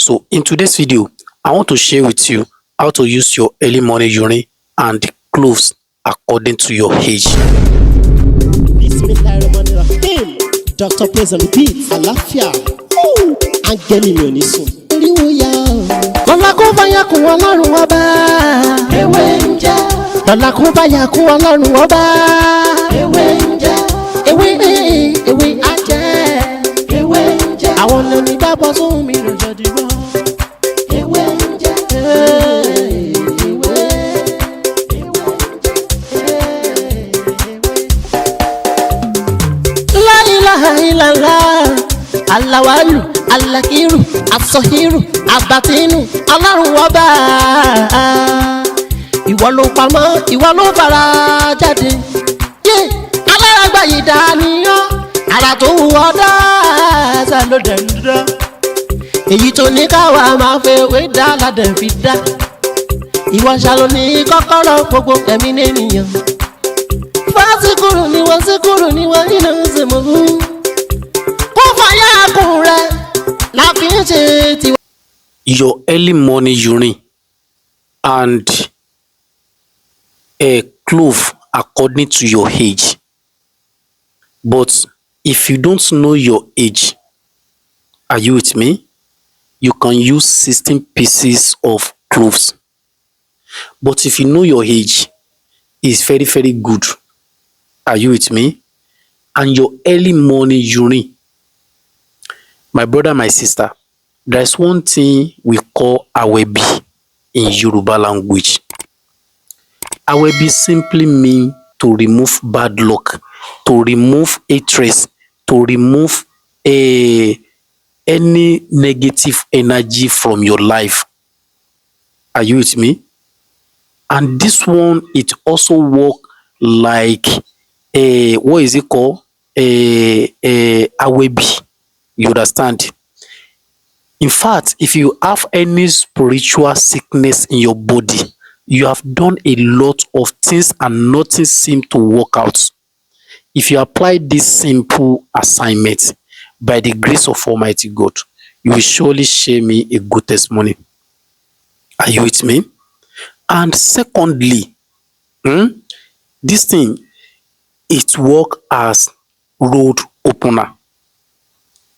So in today's video, I want to share with you how to use your early morning urine and cloves according to your age. Bismillahirrahmanirrahim. Dr. Praise and Repeat. Àlàáfíà. Áńgẹ́lì mi ò ní sùn. Oríwo ya o. Lọ́la kó bá yà kún Ọlọ́run ọba. Ewé ń jẹ́. Lọ́la kó bá yà kún Ọlọ́run ọba. Ewé ń jẹ́. Ewé á jẹ́. Ewé ń jẹ́. Àwọn olórí gbàgbọ́ sóhun mi lọ́jọ́ dìbò. Ewé ń jẹ́. Alawalu, alakiru, asọhiru, abatinu, Ọlọ́run ọba. Ìwọ ló pamọ́, ìwọ ló fara jáde. Alárágbá yìí dániyàn, ara tó wù ọ́ dáadáa ló dẹ̀ ń dá. Èyí tó ní káwa máa fẹ́ wé dá ládẹ̀ fi dá. Ìwọ ṣàlò ní kọ́kọ́rọ́ gbogbo ẹ̀mí nìyẹn. Fásikúrú ni wọ́n iná ń ṣe mọ́ fún. Your early morning urine and a clove according to your age. But if you don't know your age, are you with me? You can use 16 pieces of cloves. But if you know your age, it's very, very good. Are you with me? And your early morning urine. My brother, my sister, there's one thing we call awebi in Yoruba language. Awebi simply means to remove bad luck, to remove a trace, to remove any negative energy from your life. Are you with me? And this one, it also work like what is it called? Awebi. You understand? In fact, if you have any spiritual sickness in your body, you have done a lot of things and nothing seems to work out. If you apply this simple assignment, by the grace of Almighty God, you will surely share me a good testimony. Are you with me? And secondly, this thing, it works as road opener.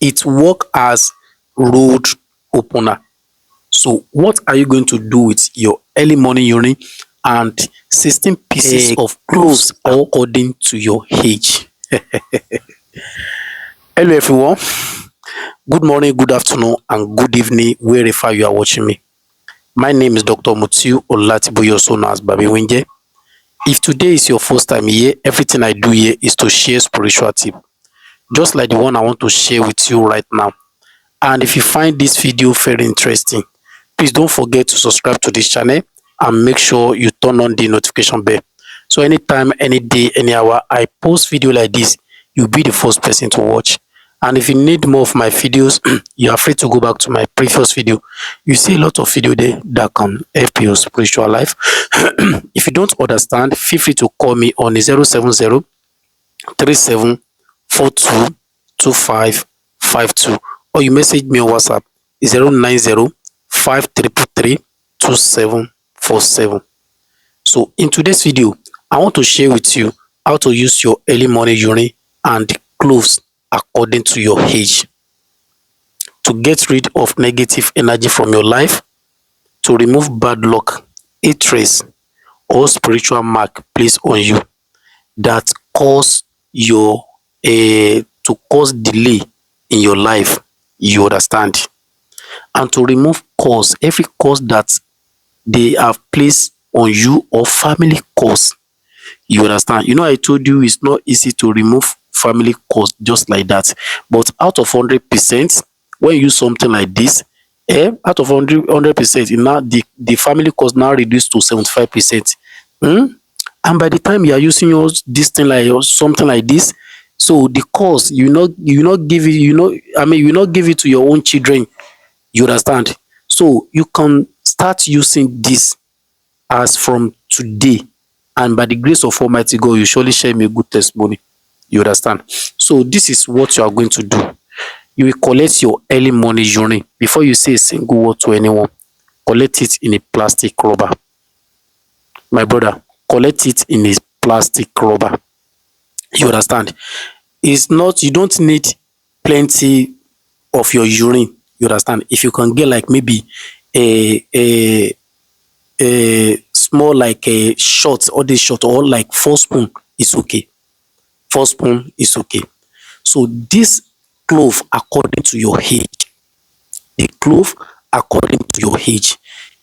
It works as road opener. So what are you going to do with your early morning urine and 16 pieces of cloves according to your age? Hello everyone. Good morning, good afternoon, and good evening wherever you are watching me. My name is Dr. Mutiu Olatiboye, also known as Babi Winje. If today is your first time here, everything I do here is to share spiritual tip, just like the one I want to share with you right now. And if you find this video very interesting, please don't forget to subscribe to this channel and make sure you turn on the notification bell. So anytime, any day, any hour I post video like this, you'll be the first person to watch. And if you need more of my videos, you are free to go back to my previous video. You see a lot of video there that can help your spiritual life. If you don't understand, feel free to call me on 070 37 422552, or you message me on WhatsApp 090-5333-2747. So in today's video, I want to share with you how to use your early morning urine and cloves according to your age, to get rid of negative energy from your life, to remove bad luck, a trace, or spiritual mark placed on you that cause your to cause delay in your life. You understand? And to remove cause, every cause that they have placed on you, or family cause. You understand? You know, I told you it's not easy to remove family cause just like that. But out of 100%, when you use something like this, out of 100%, now the family cause now reduced to 75%. And by the time you are using this thing like something like this, so the cause you not give it, you not give it to your own children. You understand? So you can start using this as from today, and by the grace of Almighty God, you surely share me a good testimony. You understand? So this is what you are going to do. You will collect your early morning urine before you say a single word to anyone. Collect it in a plastic rubber. My brother, collect it in a plastic rubber. You understand? It's not, you don't need plenty of your urine. You understand? If you can get like maybe a small like a shot, or this shot, or like 4 spoon is okay. 4 spoon is okay. So this clove according to your age. The clove according to your age.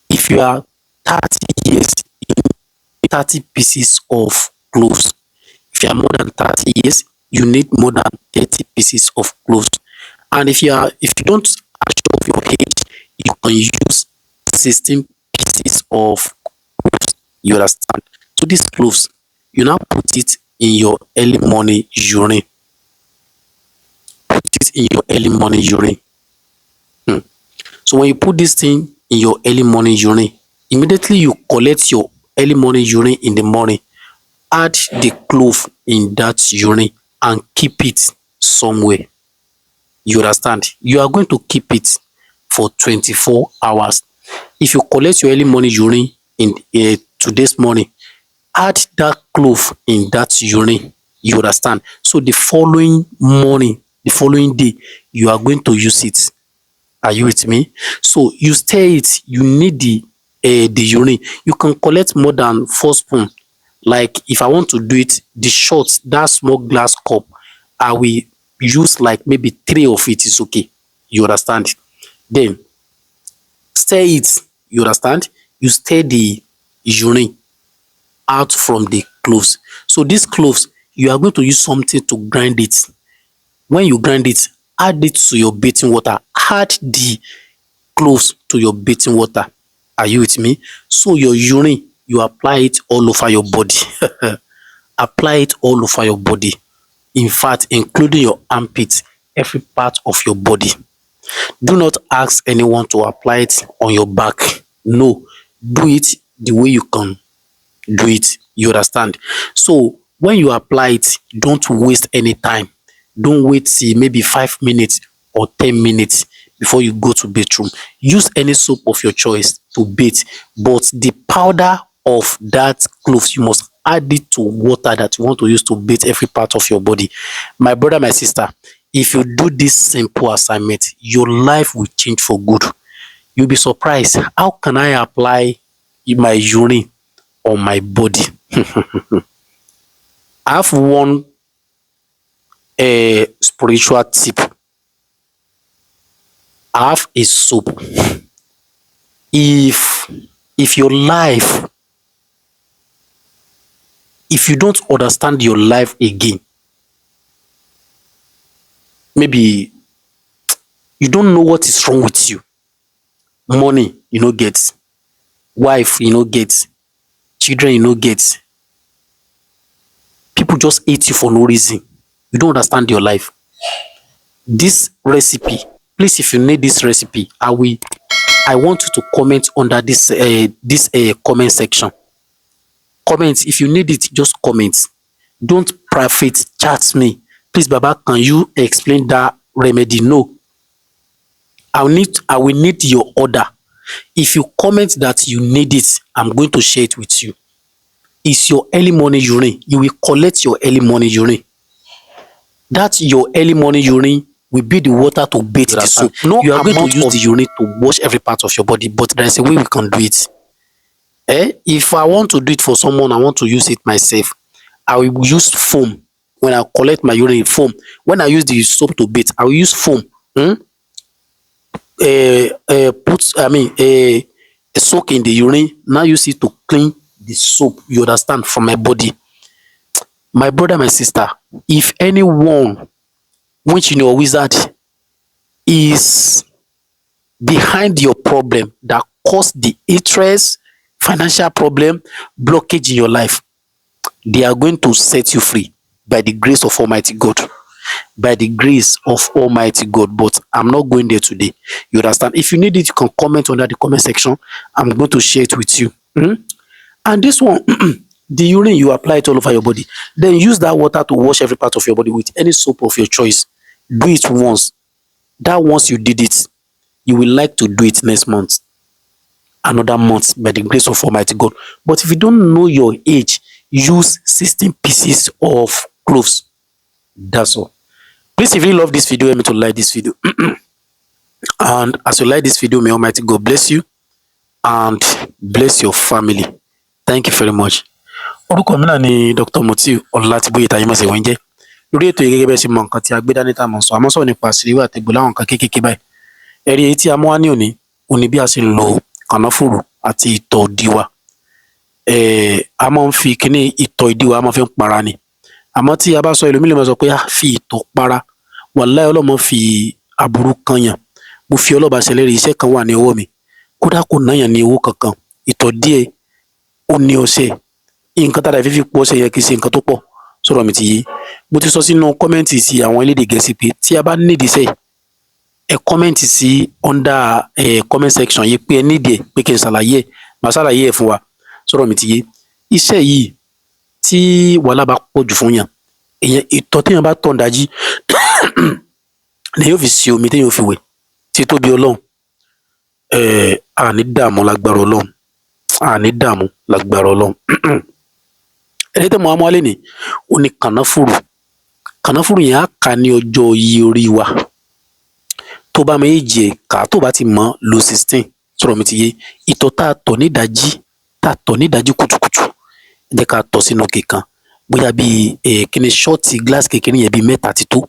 If you are 30 years, you need 30 pieces of cloves. If you are more than 30 years, you need more than 30 pieces of cloves. And if you don't are sure of your age, you can use 16 pieces of cloves. You understand? So these cloves, you now put it in your early morning urine. Put it in your early morning urine. So when you put this thing in your early morning urine, immediately you collect your early morning urine in the morning, add the clove in that urine and keep it somewhere. You understand? You are going to keep it for 24 hours. If you collect your early morning urine in today's morning, add that clove in that urine. You understand? So the following morning, the following day, you are going to use it. Are you with me? So you stir it. You need the urine. You can collect more than 4 spoon. Like if I want to do it, the shot, that small glass cup, I will use like maybe 3 of it is okay. You understand? Then stir it. You understand? You stir the urine out from the cloves. So these cloves, you are going to use something to grind it. When you grind it, add it to your bathing water. Add the cloves to your bathing water. Are you with me? So your urine, you apply it all over your body. Apply it all over your body. In fact, including your armpit, every part of your body. Do not ask anyone to apply it on your back. No, do it the way you can do it. You understand? So when you apply it, don't waste any time. Don't wait till maybe 5 minutes or 10 minutes before you go to bathroom. Use any soap of your choice to bathe, but the powder of that cloves, you must add it to water that you want to use to bathe every part of your body. My brother, my sister, if you do this simple assignment, your life will change for good. You'll be surprised. How can I apply my urine on my body? I have one spiritual tip. I have a soap. If your life, if you don't understand your life again, maybe you don't know what is wrong with you. Money you no get, wife you no get, children you no get, people just hate you for no reason. You don't understand your life. This recipe, please, if you need this recipe, I want you to comment under this comment section. Comment. If you need it, just comment. Don't private chat me. Please, Baba, can you explain that remedy? No. I will need your order. If you comment that you need it, I'm going to share it with you. It's your early morning urine. You will collect your early morning urine. That your early morning urine will be the water to bathe the soap. No, you are going to use the urine to wash every part of your body, but there's a way we can do it. If I want to do it for someone, I want to use it myself, I will use foam. When I collect my urine, foam. When I use the soap to bathe, I will use foam. Soak in the urine, now use it to clean the soap, you understand, from my body. My brother, my sister, if anyone which in your wizard is behind your problem that caused the interest, financial problem, blockage in your life, they are going to set you free by the grace of Almighty God. By the grace of Almighty God. But I'm not going there today. You understand? If you need it, you can comment under the comment section. I'm going to share it with you. And this one, the urine, you apply it all over your body. Then use that water to wash every part of your body with any soap of your choice. Do it once. that once you did it, you will like to do it next month, another month, by the grace of Almighty God. But if you don't know your age, use 16 pieces of cloves. That's all. Please, if you love this video, help me to like this video. And as you like this video, may Almighty God bless you and bless your family. Thank you very much. Orúkọ mi náà ni Dr. Mutiu Ọlátíbóyè Táyémọ̀sí wọ́n jẹ́. Lórí ètò yìí gẹ́gẹ́ bẹ́ẹ̀ ṣe mọ nǹkan tí a gbé dání tá a mọ̀ sọ, àmọ́ sọ̀rọ̀ nípa àṣírí wà àtẹ̀gbò láwọn nǹkan kéékèèké báyìí. Ẹ̀rí èyí tí a mú wá ní òní bí a ṣe ń lo kànáfùrù àti ìtọ̀ ìdí wa. A máa ń fi kíní ìtọ̀ ìdí wa a máa fi ń para ni. Àmọ́ tí a bá sọ ẹlòmíì lè máa sọ pé fi ìtọ̀ para, wàláhì Ọlọ́run fi aburú kan yàn. Mo fi Ọlọ́ba ṣẹlẹ́rìí, iṣẹ́ kan wà ní ọwọ́ mi, kódà kò náyàn ní owó kankan. Ìtọ̀ díẹ̀ ó ní ọṣẹ, nǹkan tá a fi pọ̀ ọṣẹ yẹ kì í ṣe nǹkan tó pọ̀. Sọ̀rọ̀ mi ti yé. Mo ti sọ sínú kọ́mẹ́ǹtì sí àwọn elédè Gẹ̀ẹ́sì pé tí a bá nídìí iṣẹ́, ẹ kọ́mẹ́ǹtì sí under comment section yìí pé ẹ nídìí ẹ̀ pé kí n ṣàlàyé ẹ̀, màá ṣàlàyé ẹ̀ fún wa. Sọ̀rọ̀ mi ti yé. Iṣẹ́ yìí tí wàhálà bá pọ̀ jù fún yàn, èèyàn ìtọ̀ téèyàn bá tọ̀ dájí ni yóò fi ṣe omi téèyàn fi wẹ̀. Títóbi Ọlọ́run, àní dààmú lágbára Ọlọ́run, àní dààmú lágbára Ọlọ́run. Ẹni tẹ́ mọ̀ á mú wálé ní ó ní kànáfùrù. Kànáfùrù yẹn á kà ní ọjọ́ iye orí wa. Tó bá mọ èjì ẹ̀ kà, tó bá ti mọ̀ lo 16. Sọ̀rọ̀ mi ti yé. Ìtọ̀ tá a tọ̀ nídàájí kùtùkùtù, ẹ jẹ́ ká tọ̀ sínú ike kan, bóyá bíi kíni ṣọ́ọ̀tì gíláàsì kékeré yẹn bíi 3 ti tó.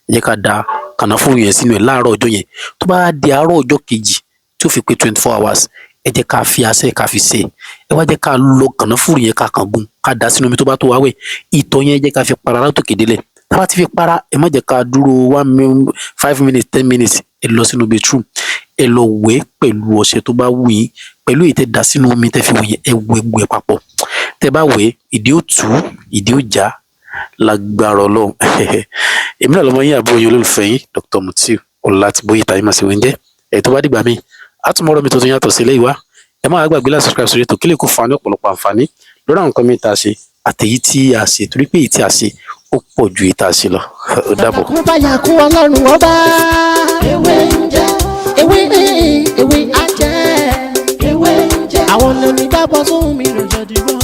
Ẹ jẹ́ ká da kànáfùrù yẹn sínú ẹ̀ láàárọ̀ ọjọ́ yẹn. Tó bá di àárọ̀ ọjọ́ kejì tí ó fi pé 24 hours, ẹ jẹ́ ká fi asẹ́ ká fi sè é. Ẹ wá jẹ́ ká lọ kànáfùrù yẹn ká kàn gún, ká dà sínú omi tó bá tó wá wẹ̀. Ìtọ̀ yẹn ẹ jẹ́ ká fi para látòkè délẹ̀. Tá bá ti fi para, ẹ má jẹ́ ká dúró 5 minutes 10 minutes. Ẹ lọ sínú bathroom, ẹ lọ wẹ̀ pẹ̀lú ọṣẹ tó bá wù yín, pẹ̀lú èyí tẹ́ dà sínú omi tẹ́ fi wẹ̀ yẹn, ẹ wẹ̀ gbogbo ẹ̀ papọ̀. Tẹ́ bá wẹ̀, ìdí ó tú, ìdí ó já lágbára Ọlọ́run. Èmi náà lọmọ yín àbúrò yín olólùfẹ́ yín Dr. Mutiu Ọlátíbóyè Táyémọ̀sí wọ́n jẹ́. Tó bá dìgbà míì, á tún mọ́rọ́ mi tuntun yàtọ̀ sí eléyìí wá. Ẹ má gbàgbé láti subscribe sórí ètò kí lè kó fa ní ọ̀pọ̀lọpọ̀ àǹfààní lórí àwọn nǹkan mi tá a ṣe àtèyí tí a ṣe, torí pé èyí tí a ṣe ó pọ̀ ju èyí tá a ṣe lọ. Ó dàbọ̀. Kó bá yà kó Ọlọ́run ọba. Ewé ń jẹ́, ewé á jẹ́, ewé ń jẹ́. Àwọn ọ̀nà mi dábọ̀ sóhun mi lọ́jọ́ dìbò.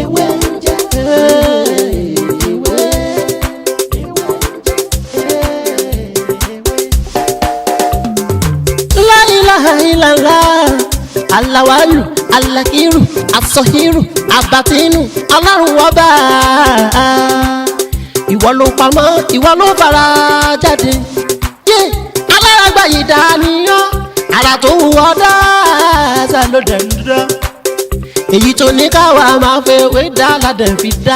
Ewé ń jẹ́, La ilaha illallah, Alawalu, Alakiru, Asọhiru, Abatinu, Ọlọ́run ọba. Ìwọ ló pamọ́, ìwọ ló fara jáde. Alárágbá yìí dániyàn, ara tó wù ọ́ dáadáa ló dẹ̀ ń dán. Èyí tó ní káwa máa fẹ́ wé dá ládẹ̀ fi dá.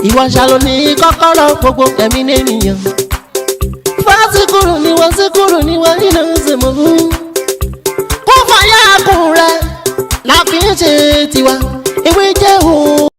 Ìwọ ṣàlò ní kọ́kọ́rọ́ gbogbo ẹ̀mí nìyẹn. Fásikúrú ni wọ́n síkúrú ni wọ́n nínú